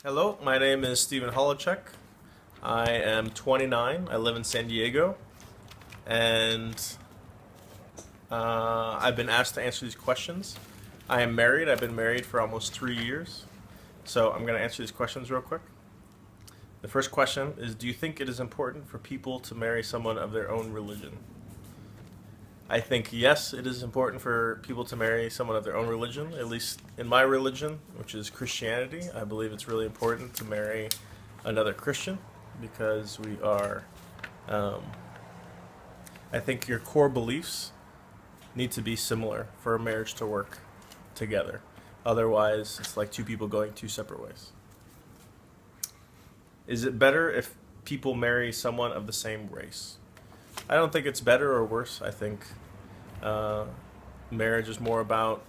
Hello, my name is Stephen Holochek. I am 29. I live in San Diego, and I've been asked to answer these questions. I am married. I've been married for almost 3 years, so I'm going to answer these questions real quick. The first question is: do you think it is important for people to marry someone of their own religion? I think yes, it is important for people to marry someone of their own religion. At least in my religion, which is Christianity, I believe it's really important to marry another Christian because we are. Um, I think your core beliefs need to be similar for a marriage to work together. Otherwise, it's like two people going two separate ways. Is it better if people marry someone of the same race? I don't think it's better or worse. I think uh, marriage is more about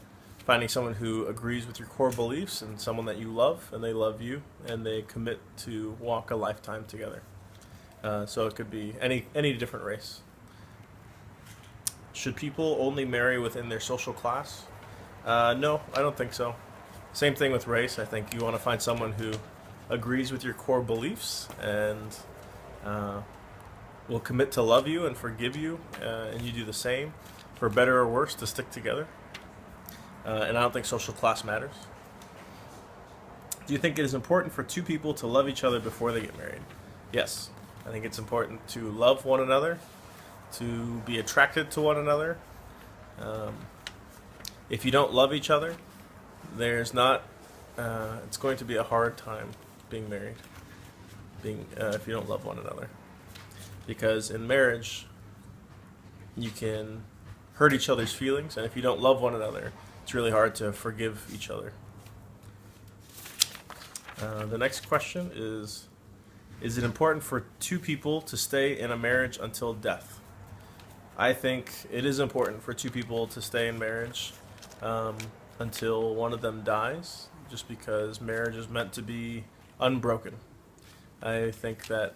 finding someone who agrees with your core beliefs and someone that you love and they love you and they commit to walk a lifetime together. So it could be any different race. Should people only marry within their social class? No, I don't think so. Same thing with race. I think you want to find someone who agrees with your core beliefs and uh, will commit to love you and forgive you, and you do the same, for better or worse, to stick together. And I don't think social class matters. Do you think it is important for two people to love each other before they get married? Yes. I think it's important to love one another, to be attracted to one another. Um, if you don't love each other, there's not. It's going to be a hard time being married. If you don't love one another, because in marriage, you can hurt each other's feelings, and if you don't love one another, it's really hard to forgive each other. The next question is it important for two people to stay in a marriage until death? I think it is important for two people to stay in marriage until one of them dies, just because marriage is meant to be unbroken. I think that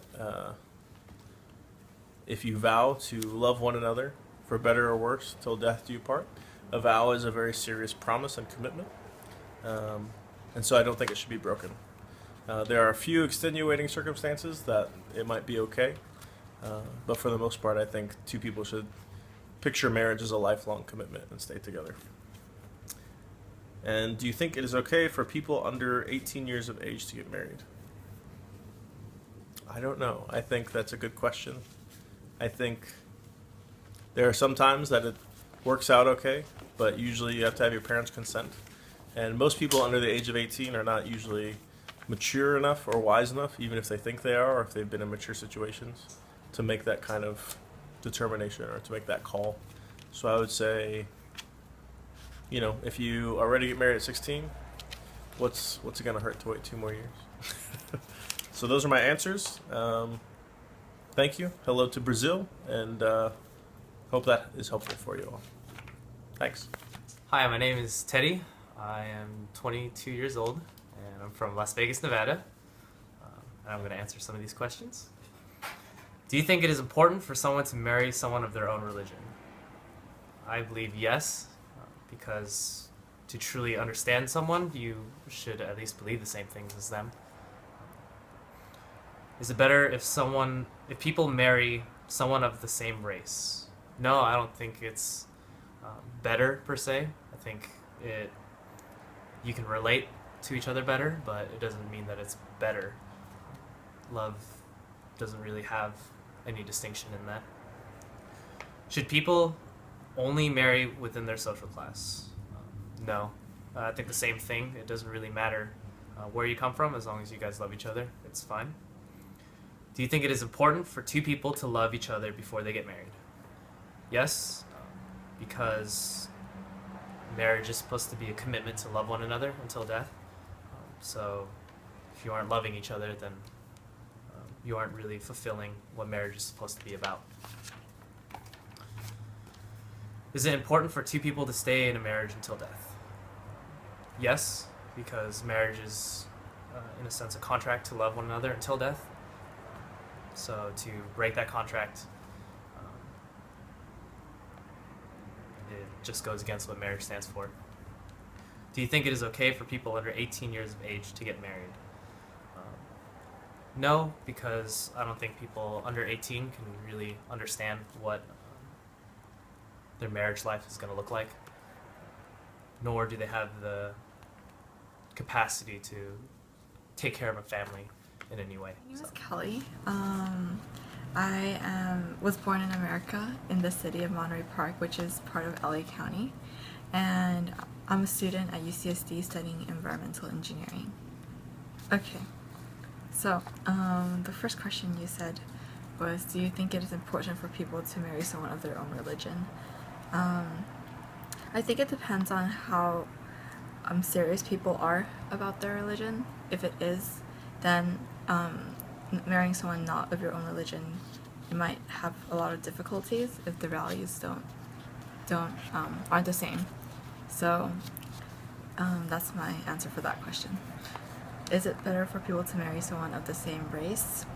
if you vow to love one another, for better or worse, till death do you part, a vow is a very serious promise and commitment. And so I don't think it should be broken. There are a few extenuating circumstances that it might be okay, but for the most part, I think two people should picture marriage as a lifelong commitment and stay together. And do you think it is okay for people under 18 years of age to get married? I don't know. I think that's a good question. I think there are some times that it works out okay, but usually you have to have your parents' consent. And most people under the age of 18 are not usually mature enough or wise enough, even if they think they are or if they've been in mature situations, to make that kind of determination or to make that call. So I would say, if you already get married at 16, what's it going to hurt to wait 2 more years? So those are my answers. Thank you. Hello to Brazil, and hope that is helpful for you all. Thanks. Hi, my name is Teddy. I am 22 years old, and I'm from Las Vegas, Nevada. And I'm going to answer some of these questions. Do you think it is important for someone to marry someone of their own religion? I believe yes, because to truly understand someone, you should at least believe the same things as them. Is it better if people marry someone of the same race? No, I don't think it's better per se. I think you can relate to each other better, but it doesn't mean that it's better. Love doesn't really have any distinction in that. Should people only marry within their social class? No. I think the same thing. It doesn't really matter where you come from, as long as you guys love each other. It's fine. Do you think it is important for two people to love each other before they get married? Yes, because marriage is supposed to be a commitment to love one another until death. So if you aren't loving each other, then you aren't really fulfilling what marriage is supposed to be about. Is it important for two people to stay in a marriage until death? Yes, because marriage is, in a sense, a contract to love one another until death. So to break that contract, it just goes against what marriage stands for. Do you think it is okay for people under 18 years of age to get married? No, because I don't think people under 18 can really understand what their marriage life is going to look like, nor do they have the capacity to take care of a family in any way. My name is Kelly. Was born in America in the city of Monterey Park, which is part of LA County, and I'm a student at UCSD studying environmental engineering. Okay, so the first question you said was, do you think it is important for people to marry someone of their own religion? I think it depends on how serious people are about their religion. If it is, then marrying someone not of your own religion, you might have a lot of difficulties if the values aren't the same. So that's my answer for that question. Is it better for people to marry someone of the same race?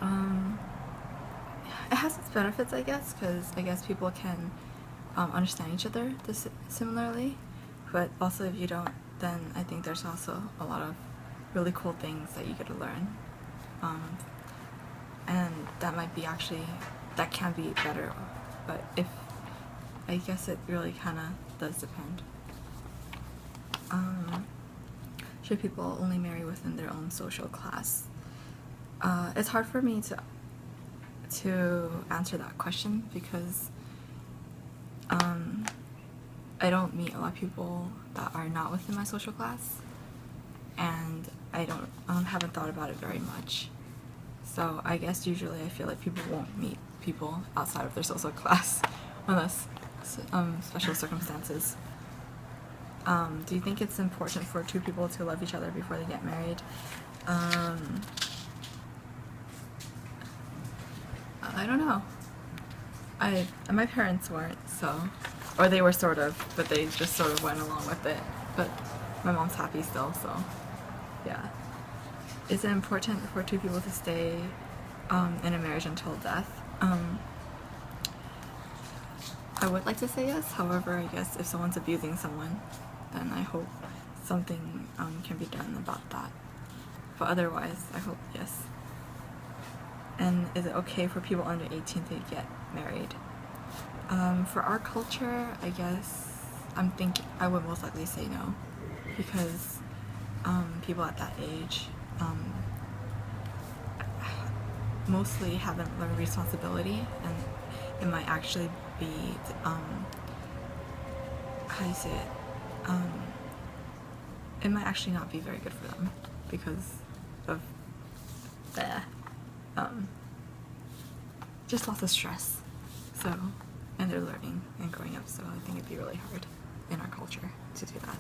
It has its benefits, I guess, because I guess people can understand each other similarly. But also, if you don't, then I think there's also a lot of really cool things that you get to learn. And that can be better. But I guess it really kind of does depend. Should people only marry within their own social class? It's hard for me to answer that question because I don't meet a lot of people that are not within my social class, and I haven't thought about it very much. So I guess usually I feel like people won't meet people outside of their social class unless special circumstances. Do you think it's important for two people to love each other before they get married? I don't know. My parents weren't, or they were sort of, but they just sort of went along with it. But my mom's happy still, so yeah. Is it important for two people to stay in a marriage until death? I would like to say yes. However, I guess if someone's abusing someone, then I hope something can be done about that. But otherwise, I hope yes. And is it okay for people under 18 to get married? For our culture, I guess I would most likely say no, because people at that age mostly haven't learned responsibility, and it might actually be how do you say it? It might actually not be very good for them because of just lots of stress. So, and they're learning and growing up, so I think it'd be really hard in our culture to do that.